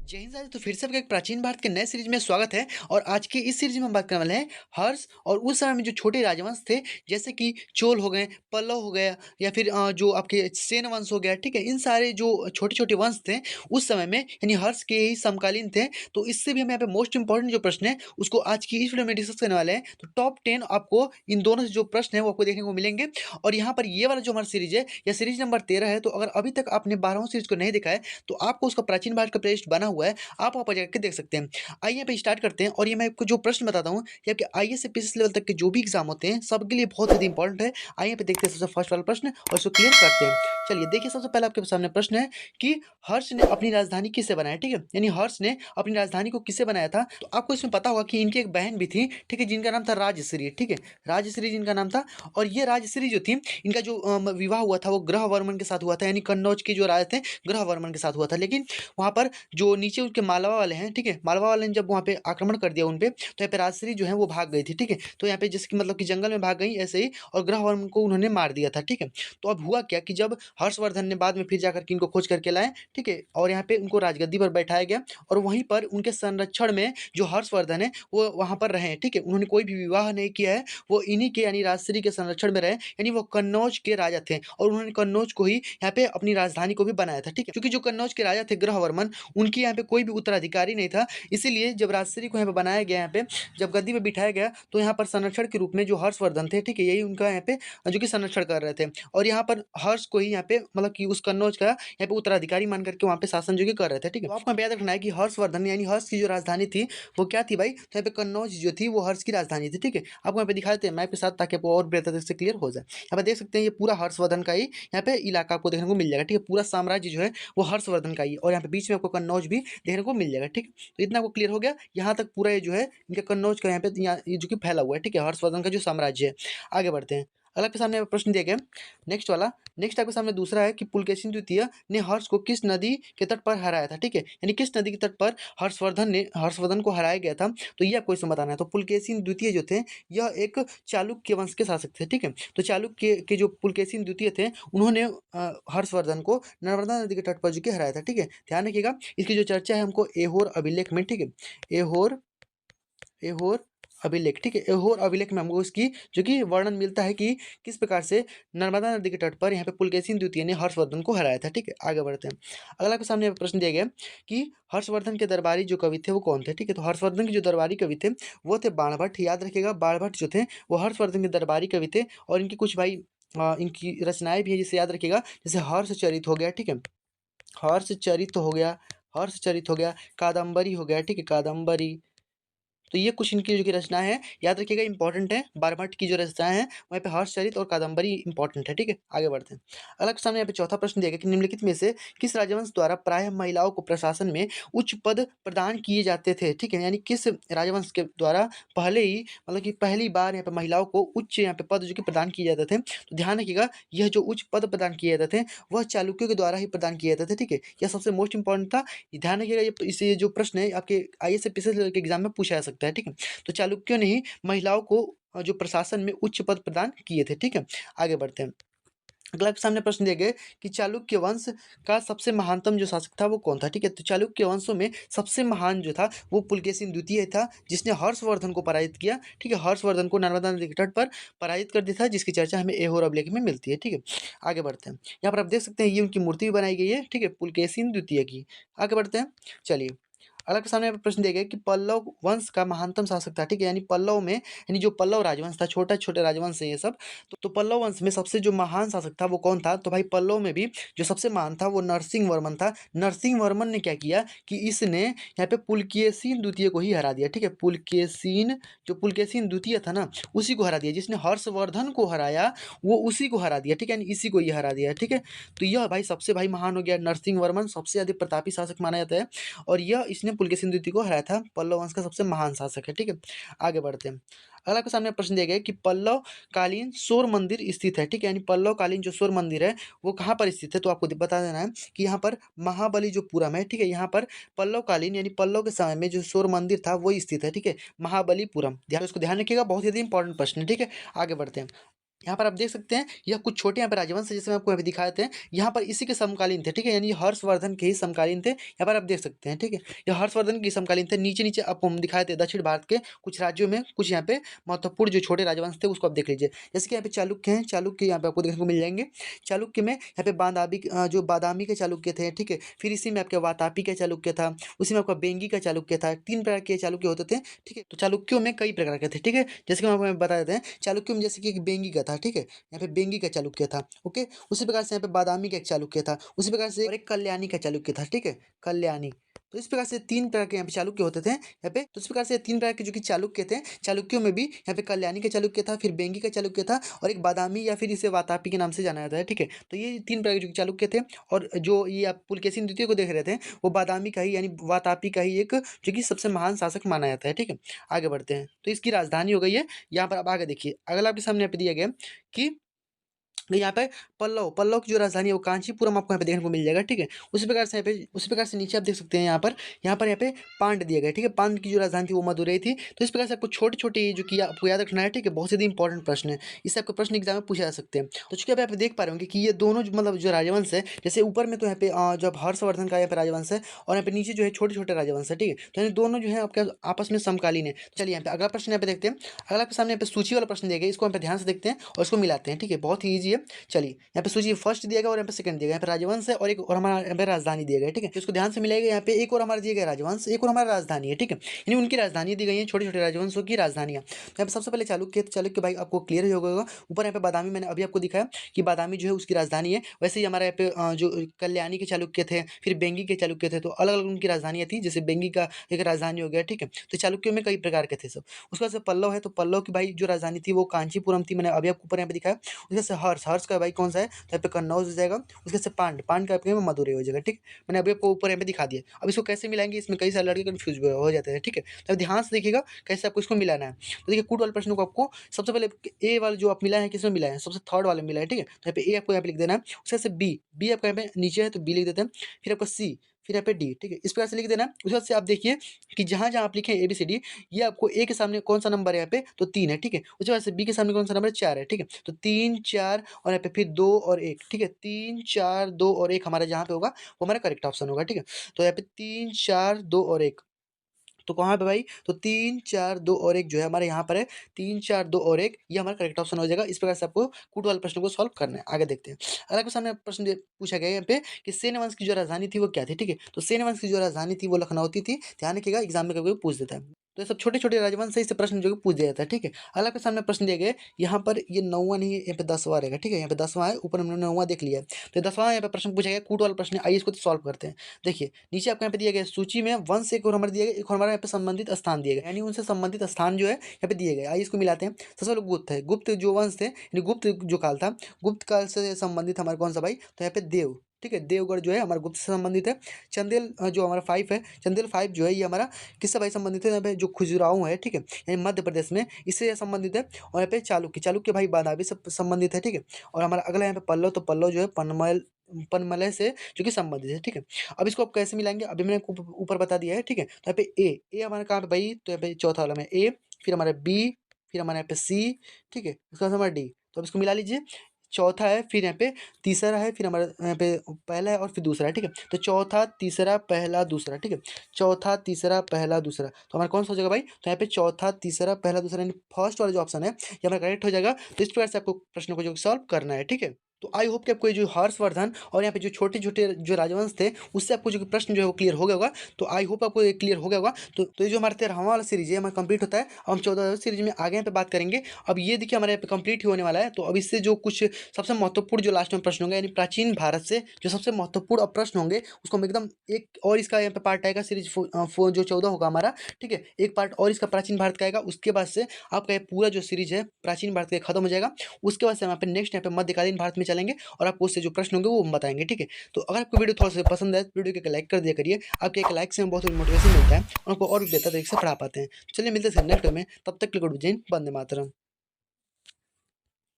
जय हिंद साथियों। तो फिर से आपका एक प्राचीन भारत के नए सीरीज में स्वागत है। और आज की इस सीरीज में हम बात करने वाले हैं हर्ष और उस समय में जो छोटे राजवंश थे, जैसे कि चोल हो गए, पल्लव हो गया, या फिर जो आपके सेन वंश हो गया। ठीक है, इन सारे जो छोटे छोटे वंश थे उस समय में, यानी हर्ष के ही समकालीन थे। तो इससे भी हम यहाँ पे मोस्ट इंपॉर्टेंट जो प्रश्न है उसको आज की इस वीडियो में डिस्कस करने वाले हैं। तो टॉप 10 आपको इन दोनों से जो प्रश्न है वो आपको देखने को मिलेंगे। और यहाँ पर ये वाला जो हमारा सीरीज है, यह सीरीज नंबर 13 है। तो अगर अभी तक आपने 12वां सीरीज को नहीं देखा है तो आपको उसका प्राचीन भारत का प्लेलिस्ट बना हुआ है, आप वहाँ पर जाकर देख सकते हैं। आइए यहाँ पे स्टार्ट करते हैं। और ये मैं आपको जो प्रश्न बताता हूँ ये आपके आईएएस से पीसीएस लेवल तक के जो भी एग्जाम होते हैं सबके लिए बहुत ज़्यादा इंपॉर्टेंट है। आइए यहाँ पे देखते हैं सबसे फर्स्ट वाला प्रश्न और इसको क्लियर करते हैं। चलिए देखिए, सबसे पहले आपके सामने प्रश्न है कि हर्ष ने अपनी राजधानी किससे बनाया। ठीक है, यानी हर्ष ने अपनी राजधानी को किससे बनाया था। तो आपको इसमें पता होगा कि इनकी एक बहन भी थी, ठीक है, जिनका नाम था राजश्री। ठीक है, राजश्री जिनका नाम था। और ये राजश्री जो थी, इनका जो विवाह हुआ था वो ग्रहवर्मन के साथ हुआ था, यानी कन्नौज के जो राजा थे ग्रहवर्मन के साथ हुआ था। लेकिन वहाँ पर जो नीचे उनके मालवा वाले हैं, ठीक है, मालवा वाले ने जब वहाँ पे आक्रमण कर दिया उन पे, तो यहाँ पे राजश्री जो है वो भाग गई थी। ठीक है, तो यहाँ पे जैसे कि मतलब कि जंगल में भाग गई ऐसे ही, और ग्रहवर्मन को उन्होंने मार दिया था। ठीक है, तो अब हुआ क्या कि जब हर्षवर्धन ने बाद में फिर जाकर के इनको खोज करके लाए, ठीक है, और यहाँ पे उनको राजगद्दी पर बैठाया गया। और वहीं पर उनके संरक्षण में जो हर्षवर्धन है वो वहाँ पर रहे। ठीक है, उन्होंने कोई भी विवाह नहीं किया है, वो इन्हीं के यानी राजश्री के संरक्षण में रहे, यानी वो कन्नौज के राजा थे। और उन्होंने कन्नौज को ही यहाँ पे अपनी राजधानी को भी बनाया था। ठीक है, क्योंकि जो कन्नौज के राजा थे ग्रहवर्मन, उनकी यहाँ पे कोई भी उत्तराधिकारी नहीं था। इसीलिए जब राजश्री को यहाँ पे बनाया गया, यहाँ पे जब गद्दी पे बिठाया गया, तो यहाँ पर संरक्षण के रूप में जो हर्षवर्धन थे, ठीक है, यही उनका यहाँ पे जो कि संरक्षण कर रहे थे। और यहाँ पर हर्ष को ही यहाँ पे मतलब कि उस कन्नौज का यहाँ पे उत्तराधिकारी मान करके वहाँ पे शासन जो कि कर रहे थे। ठीक है, तो आपको यहाँ पे याद रखना है कि हर्षवर्धन यानी हर्ष की जो राजधानी थी वो क्या थी भाई, तो यहाँ पे कन्नौज जो थी वो हर्ष की राजधानी थी। ठीक है, आपको यहाँ पे दिखा देते हैं मैप के साथ ताकि आपको और बेहतर से क्लियर हो जाए। यहाँ पे देख सकते हैं ये पूरा हर्षवर्धन का ही यहाँ पे इलाका आपको देखने को मिल जाएगा। ठीक है, पूरा साम्राज्य जो है वो हर्षवर्धन का ही, और यहाँ पे बीच में आपको कन्नौज भी देखने को मिल जाएगा। ठीक है, तो इतना आपको क्लियर हो गया। यहाँ तक पूरा ये जो है इनका कन्नौज का यहाँ पे ये जो कि फैला हुआ है। ठीक है, हर्षवर्धन का जो साम्राज्य है। आगे बढ़ते हैं, अगला आपके सामने प्रश्न दिया गया नेक्स्ट वाला। नेक्स्ट आपके सामने दूसरा है कि पुलकेशिन द्वितीय ने हर्ष को किस नदी के तट पर हराया था। ठीक है, यानी किस नदी के तट पर हर्षवर्धन को हराया गया था, तो ये आपको इसमें बताना है। तो पुलकेशिन द्वितीय जो थे यह एक चालुक्य वंश के शासक थे। ठीक है, तो चालुक्य के जो पुलकेशिन द्वितीय थे उन्होंने हर्षवर्धन को नर्मदा नदी के तट पर जो कि हराया था। ठीक है, ध्यान रखिएगा इसकी जो चर्चा है हमको एहोर अभिलेख में, ठीक है, एहोर एहोर अभिलेख, ठीक है, एहोर अभिलेख में हमको इसकी जो कि वर्णन मिलता है कि किस प्रकार से नर्मदा नदी के तट पर यहाँ पे पुलकेशिन द्वितीय ने हर्षवर्धन को हराया था। ठीक है, आगे बढ़ते हैं। अगला के सामने प्रश्न दिया गया कि हर्षवर्धन के दरबारी जो कवि थे वो कौन थे। ठीक है, तो हर्षवर्धन के जो दरबारी कवि थे वो थे बाणभट्ट। याद रखिएगा, बाणभट्ट जो थे वो हर्षवर्धन के दरबारी कवि थे। और इनकी कुछ भाई इनकी रचनाएं भी है, जिसे याद रखिएगा, जैसे हर्षचरित हो गया। ठीक है, हर्षचरित हो गया, हर्षचरित हो गया, कादम्बरी हो गया। ठीक है, कादम्बरी। तो ये कुछ इनकी जो की रचना है, याद रखिएगा, इंपॉर्टेंट है। बारभट्ट की जो रचनाएं हैं वहाँ पे हर्षचरित और कादम्बरी इंपॉर्टेंट है। ठीक है, आगे बढ़ते हैं। अलग सामने यहाँ पे चौथा प्रश्न दिया गया कि निम्नलिखित में से किस राजवंश द्वारा प्रायः महिलाओं को प्रशासन में उच्च पद प्रदान किए जाते थे। ठीक है, यानी किस राजवंश के द्वारा पहले ही मतलब कि पहली बार यहाँ पे महिलाओं को उच्च यहाँ पे पद जो कि प्रदान किए जाते थे। तो ध्यान रखिएगा, यह जो उच्च पद प्रदान किए जाते थे वह चालुक्यों के द्वारा ही प्रदान किए जाते थे। ठीक है, यह सबसे मोस्ट इंपॉर्टेंट था। ध्यान रखिएगा, ये इसे जो प्रश्न है आपके आईएएस से पीसीएस लेवल के एग्जाम में पूछा जा सकता है। ठीक है, तो चालुक्यों ने ही महिलाओं को जो प्रशासन में उच्च पद प्रदान किए थे। ठीक है, आगे बढ़ते हैं। अगला आपके सामने प्रश्न दिए गए कि चालुक्य वंश का सबसे महानतम जो शासक था वो कौन था। ठीक है, तो चालुक्य वंशों में सबसे महान जो था वो पुलकेशिन द्वितीय था, जिसने हर्षवर्धन को पराजित किया। ठीक है, हर्षवर्धन को नर्मदा नदी के तट पर पराजित कर दिया था, जिसकी चर्चा हमें एहोर अभिलेख में मिलती है। ठीक है, आगे बढ़ते हैं। यहाँ पर आप देख सकते हैं ये उनकी मूर्ति भी बनाई गई है। ठीक है, पुलकेशिन द्वितीय की। आगे बढ़ते हैं, चलिए। अगला के सामने प्रश्न दिया गया कि पल्लव वंश का महानतम शासक था। ठीक है, यानी पल्लव में, यानी जो पल्लव राजवंश था, छोटा छोटे राजवंश है ये सब। तो पल्लव वंश में सबसे जो महान शासक था वो कौन था। तो भाई पल्लव में भी जो सबसे महान था वो नरसिंह वर्मन था। नरसिंह वर्मन ने क्या किया कि इसने यहाँ पे पुलकेशिन द्वितीय को ही हरा दिया। ठीक है, पुलकेशिन द्वितीय था ना, उसी को हरा दिया। जिसने हर्षवर्धन को हराया वो उसी को हरा दिया। ठीक है, यानी इसी को ये हरा दिया। ठीक है, तो यह भाई सबसे भाई महान हो गया। नरसिंह वर्मन सबसे अधिक प्रतापी शासक माना जाता है, और यह इसने पुलकेशिन द्वितीय को हराया था। पल्लव वंश का सबसे महान शासक है। ठीक है, आगे बढ़ते हैं। अगला के सामने प्रश्न दिया गया कि पल्लव कालीन सौर मंदिर स्थित है। ठीक है, यानी पल्लव कालीन जो सौर मंदिर है वो कहाँ पर स्थित है। तो आपको बता देना है कि यहाँ पर महाबलीपुरम है। ठीक है, यहाँ पर पल्लव कालीन यानी पल्लव के समय में जो सौर मंदिर था वो स्थित है। ठीक है, महाबलीपुरम। ध्यान, इसको ध्यान रखिएगा, बहुत ही इंपॉर्टेंट प्रश्न है। ठीक है, आगे बढ़ते हैं। यहाँ पर आप देख सकते हैं यह कुछ छोटे यहाँ पे राजवंश है, जैसे मैं आपको यहाँ पे दिखा देते हैं। यहाँ पर इसी के समकालीन थे, ठीक है, यानी हर्षवर्धन के ही समकालीन थे। यहाँ पर आप देख सकते हैं, ठीक है, यह हर्षवर्धन के समकालीन थे। नीचे आपको हम दिखाए थे दक्षिण भारत के कुछ राज्यों में कुछ यहाँ पे महत्वपूर्ण जो छोटे राजवंश थे उसको आप देख लीजिए। जैसे कि यहाँ पे चालुक्य हैं, चालुक्य यहाँ पे आपको देखने को मिल जाएंगे। चालुक्य में यहाँ पे जो बादामी के चालुक्य थे, ठीक है, फिर इसी में आपके वातापी का चालुक्य था, उसी में आपका बेंगी का चालुक्य था। 3 प्रकार के चालुक्य होते थे, ठीक है। तो चालुक्यों में कई प्रकार के थे, ठीक है, जैसे कि हम आपको बता देते हैं। चालुक्यों में जैसे कि एक बेंगी का था, ठीक है, यहाँ पे बेंगी का चालुक्य था, ओके। उसी प्रकार से यहाँ पे बादामी का एक चालुक्य था, उसी प्रकार से और एक कल्याणी का चालुक्य था, ठीक है, कल्याणी। तो इस प्रकार से 3 प्रकार के यहाँ पे चालुक्य होते थे यहाँ पे। तो इस प्रकार से 3 प्रकार के जो कि चालुक्य थे, चालुक्यों में भी यहाँ पे कल्याणी का चालुक्य था, फिर बेंगी का चालुक्य था और एक बादामी या फिर इसे वातापी के नाम से जाना जाता है, ठीक है। तो ये 3 प्रकार के जो कि चालुक्य थे। और जो ये आप पुलकेशिन द्वितीय को देख रहे थे, वो बादामी का ही यानी वातापी का ही एक जो कि सबसे महान शासक माना जाता है, ठीक है। आगे बढ़ते हैं, तो इसकी राजधानी हो गई है यहाँ पर। आप आगे देखिए, अगला आपके सामने यहाँ पे दिया गया कि यहाँ पे पल्लव की जो राजधानी है वो कांचीपुरम आपको यहाँ पे देखने को मिल जाएगा, ठीक है। उसी प्रकार से नीचे आप देख सकते हैं यहाँ पे पांड दिया गया, ठीक है। पांड की जो राजधानी थी वो मदुरई थी। तो इस प्रकार से आपको छोटे-छोटे जो कि आपको याद रखना है, ठीक है, बहुत ज़्यादा इंपॉर्टेंट प्रश्न है। इससे आपको प्रश्न एग्जाम में पूछे जा सकते हैं। तो चूँकि आप यहाँ पे देख पा रहे होंगे कि ये दोनों जो मतलब जो राजवंश है, जैसे ऊपर में तो यहाँ पे जब हर्षवर्धन का यहाँ पे राजवंश है और यहाँ पे नीचे जो है छोटे-छोटे राजवंश है, ठीक है। तो यानी दोनों जो है आपके आपस में समकालीन है। तो चलिए यहाँ पे अगला प्रश्न यहाँ पे देखते हैं। अगला आपके सामने यहाँ पे सूची वाला प्रश्न दिया गया है, इसको यहाँ पे ध्यान से देखते हैं और इसको मिलाते हैं, ठीक है। बहुत ही ईज़ी है। चलिए यहाँ पे सूची फर्स्ट दिया गया और यहाँ पे सेकंड दिया गया। यहाँ पे राजवंश है और एक और हमारा यहाँ पे राजधानी दिया गया है, ठीक है। तो इसको ध्यान से मिलाएगा। यहाँ पे एक और हमारा दिया गया राजवंश, एक और हमारा राजधानी है, ठीक है। यानी उनकी राजधानी दी गई है, छोटे-छोटे राजवंशों की राजधानियाँ। तो यहाँ पे सबसे पहले चालुक्य भाई आपको क्लियर ही होगा। ऊपर यहाँ पे बादामी मैंने अभी आपको दिखाया कि बादामी जो है उसकी राजधानी है। वैसे ही हमारे यहाँ पे जो कल्याणी के चालुक्य थे, फिर बेंगी के चालुक्य थे, तो अलग-अलग उनकी राजधानियाँ थी। जैसे बेंगी का एक राजधानी हो गया, ठीक है। तो चालुक्यों में कई प्रकार के थे सब। उसके बाद से पल्लव है, तो पल्लव की भाई जो राजधानी थी वो कांचीपुरम थी, मैंने अभी आपको ऊपर यहाँ पे दिखाया। उसके से हर्ष का भाई कौन सा है, तो यहाँ पे कन्नौज हो जाएगा। उसके से पांड का आपके में मदुरै हो जाएगा, ठीक। मैंने अभी आपको ऊपर यहाँ पे दिखा दिया। अब इसको कैसे मिलाएंगे, इसमें कई सारे लड़के कंफ्यूज हो जाते हैं, ठीक है। तो ध्यान से देखिएगा कैसे आपको इसको मिलाना है। तो देखिए कूट वाले प्रश्नों को आपको सबसे पहले ए वाला जो आप मिला है किसमें मिला है, सबसे थर्ड वाले में मिला है, ठीक है। तो यहाँ पे ए आपको यहाँ पे लिख देना है। उसके से बी आपका यहाँ पे नीचे है तो बी लिख देते हैं। फिर आपका सी, फिर यहाँ पे डी, ठीक है। इस प्रकार से लिख देना है। उसके बाद से आप देखिए कि जहाँ-जहाँ आप लिखे ABCD, ये आपको ए के सामने कौन-सा नंबर है यहाँ पे, तो 3 है, ठीक है। उसके बाद से बी के सामने कौन-सा नंबर है, 4 है, ठीक है। तो 3, 4 और यहाँ पे फिर 2 और 1, ठीक है। 3, 4, 2 और 1 हमारा जहाँ पे होगा वो हमारा करेक्ट ऑप्शन होगा, ठीक है। तो यहाँ पे 3, 4, 2 और 1, तो कहाँ पे भाई, तो 3, 4, 2 और 1 जो है हमारे यहाँ पर है। 3, 4, 2 और 1 ये हमारा करेक्ट ऑप्शन हो जाएगा। इस प्रकार से आपको कूट वाले प्रश्न को सॉल्व करना है। आगे देखते हैं। अगर आपके सामने प्रश्न पूछा गया है यहाँ पे कि सेन वंश की जो राजधानी थी वो क्या थी, ठीक है। तो सेन वंश की जो राजधानी थी वो लखनऊ थी। ध्यान रखिएगा एग्जाम में कभी पूछ देता है। तो ये सब छोटे-छोटे राजवंश से इससे प्रश्न जो है पूछ दिया जाता है, ठीक है। अगला आपके सामने प्रश्न दिया गया है, यहाँ पर ये 9वां नहीं है, यहाँ पे 10वां रहेगा, ठीक है। यहाँ पे 10वां है, ऊपर हमने 9वां देख लिया है। तो 10वां यहाँ पे प्रश्न पूछा गया कूट वाला प्रश्न है। आइए इसको सॉल्व करते हैं। देखिए नीचे आपको यहाँ पे दिया गया है सूची में वंश एक और हमारा दिया गया, एक और हमारा यहाँ पे संबंधित स्थान दिया गया, यानी उनसे संबंधित स्थान जो है यहाँ पे दिए गए। आइए इसको मिलाते हैं। सबसे पहले गुप्त है, गुप्त जो वंश थे यानी गुप्त जो काल था, गुप्त काल से संबंधित हमारा कौन सा भाई, तो यहाँ पे देव, ठीक है। देवगढ़ जो है हमारा गुप्त से संबंधित है। चंदेल जो हमारा 5 है, चंदेल 5 जो है ये हमारा किससे भाई संबंधित है, यहाँ पे जो खजुराहो है, ठीक है, यानी मध्य प्रदेश में, इससे संबंधित है। और यहाँ पे चालुक्य भाई बादामी से संबंधित है, ठीक है। और हमारा अगला यहाँ पे पल्लव, तो पल्लव जो है पनमलय से जो कि संबंधित है, ठीक है। अब इसको आप कैसे मिलाएंगे, अभी मैंने ऊपर बता दिया है, ठीक है। तो यहाँ पे ए हमारा कहाँ पे भाई, तो यहाँ पे चौथा वाला में ए, फिर हमारा बी, फिर हमारा यहाँ पे सी, ठीक है। उसके बाद हमारा डी। तो अब इसको मिला लीजिए। चौथा है, फिर यहाँ पे तीसरा है, फिर हमारा यहाँ पे पहला है और फिर दूसरा है, ठीक है। तो चौथा, तीसरा, पहला, दूसरा, ठीक है। चौथा, तीसरा, पहला, दूसरा, तो हमारा कौन सा हो जाएगा भाई, तो यहाँ पे चौथा, तीसरा, पहला, दूसरा, यानी फर्स्ट वाला जो ऑप्शन है ये हमारा करेक्ट हो जाएगा। तो इस प्रकार से आपको प्रश्नों को जो सॉल्व करना है, ठीक है। तो आई होप कि आपको ये जो हर्षवर्धन और यहाँ पे जो छोटे-छोटे जो राजवंश थे उससे आपको जो प्रश्न जो है वो क्लियर हो गया होगा। तो आई होप आपको ये क्लियर हो गया होगा। तो ये जो हमारा 13वां वाला सीरीज़ है हमारा कंप्लीट होता है। अब हम 14वां सीरीज़ में आगे यहाँ पे बात करेंगे। अब ये देखिए हमारे यहाँ पे कंप्लीट ही होने वाला है। तो अब इससे जो कुछ सबसे महत्वपूर्ण जो लास्ट में प्रश्न होंगे, यानी प्राचीन भारत से जो सबसे महत्वपूर्ण प्रश्न होंगे उसको हम एकदम एक और इसका यहाँ पे पार्ट आएगा सीरीज जो 14 होगा हमारा, ठीक है। एक पार्ट और इसका प्राचीन भारत का आएगा। उसके बाद से आपका ये पूरा जो सीरीज है प्राचीन भारत का खत्म हो जाएगा। उसके बाद से हम यहाँ पे नेक्स्ट यहाँ पे मध्यकालीन भारत में चलेंगे और आपको उससे जो प्रश्न होंगे वो हम बताएंगे, ठीक है। तो अगर आपको वीडियो थोड़ा सा पसंद है तो वीडियो को लाइक कर दिया करिए। आपके एक लाइक से हमें बहुत मोटिवेशन मिलता है और आपको और भी बेहतर तरीके से पढ़ा पाते हैं। चलिए मिलते हैं नेक्स्ट में, तब तक के लिए गुड जय हिंद, वंदे मातरम।